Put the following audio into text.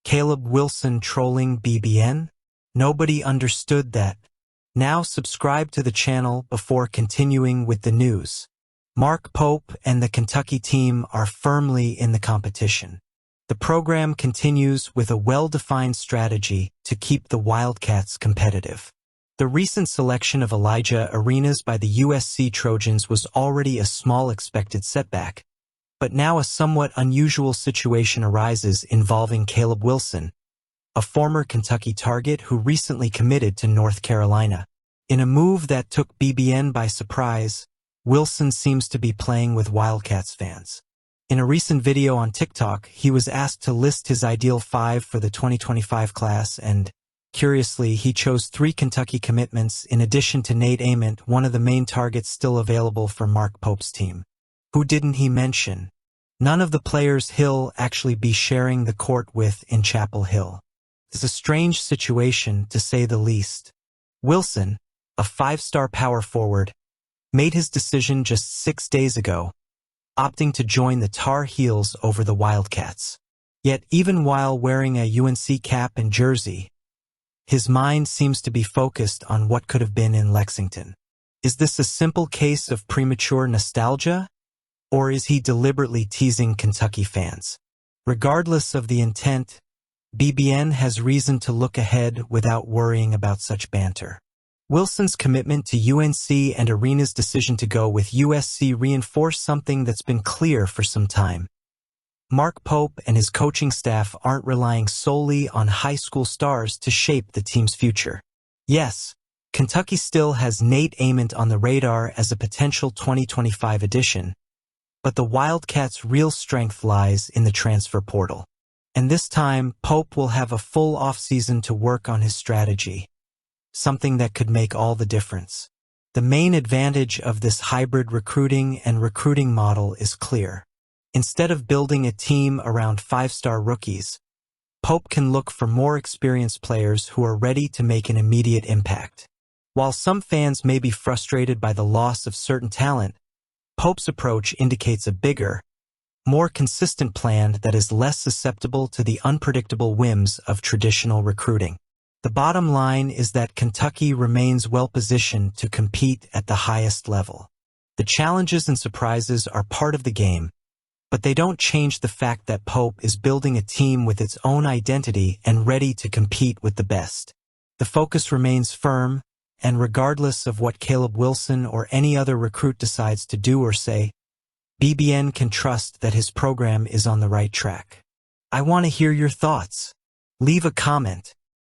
Caleb Wilson trolling BBN? Nobody understood that. Now subscribe to the channel before continuing with the news. Mark Pope and the Kentucky team are firmly in the competition. The program continues with a well-defined strategy to keep the Wildcats competitive. The recent selection of Elijah Arenas by the USC Trojans was already a small expected setback, but now a somewhat unusual situation arises involving Caleb Wilson, a former Kentucky target who recently committed to North Carolina. In a move that took BBN by surprise, Wilson seems to be playing with Wildcats fans. In a recent video on TikTok, he was asked to list his ideal 5 for the 2025 class, and curiously, he chose 3 Kentucky commitments in addition to Nate Ament, one of the main targets still available for Mark Pope's team. Who didn't he mention? None of the players he'll actually be sharing the court with in Chapel Hill. It's a strange situation, to say the least. Wilson, a 5-star power forward, made his decision just 6 days ago, opting to join the Tar Heels over the Wildcats. Yet even while wearing a UNC cap and jersey, his mind seems to be focused on what could have been in Lexington. Is this a simple case of premature nostalgia, or is he deliberately teasing Kentucky fans? Regardless of the intent, BBN has reason to look ahead without worrying about such banter. Wilson's commitment to UNC and Arenas' decision to go with USC reinforce something that's been clear for some time. Mark Pope and his coaching staff aren't relying solely on high school stars to shape the team's future. Yes, Kentucky still has Nate Ament on the radar as a potential 2025 addition, but the Wildcats' real strength lies in the transfer portal. And this time, Pope will have a full offseason to work on his strategy, something that could make all the difference. The main advantage of this hybrid recruiting model is clear. Instead of building a team around 5-star rookies, Pope can look for more experienced players who are ready to make an immediate impact. While some fans may be frustrated by the loss of certain talent, Pope's approach indicates a bigger, more consistent plan that is less susceptible to the unpredictable whims of traditional recruiting. The bottom line is that Kentucky remains well-positioned to compete at the highest level. The challenges and surprises are part of the game, but they don't change the fact that Pope is building a team with its own identity and ready to compete with the best. The focus remains firm, and regardless of what Caleb Wilson or any other recruit decides to do or say, BBN can trust that his program is on the right track. I want to hear your thoughts. Leave a comment.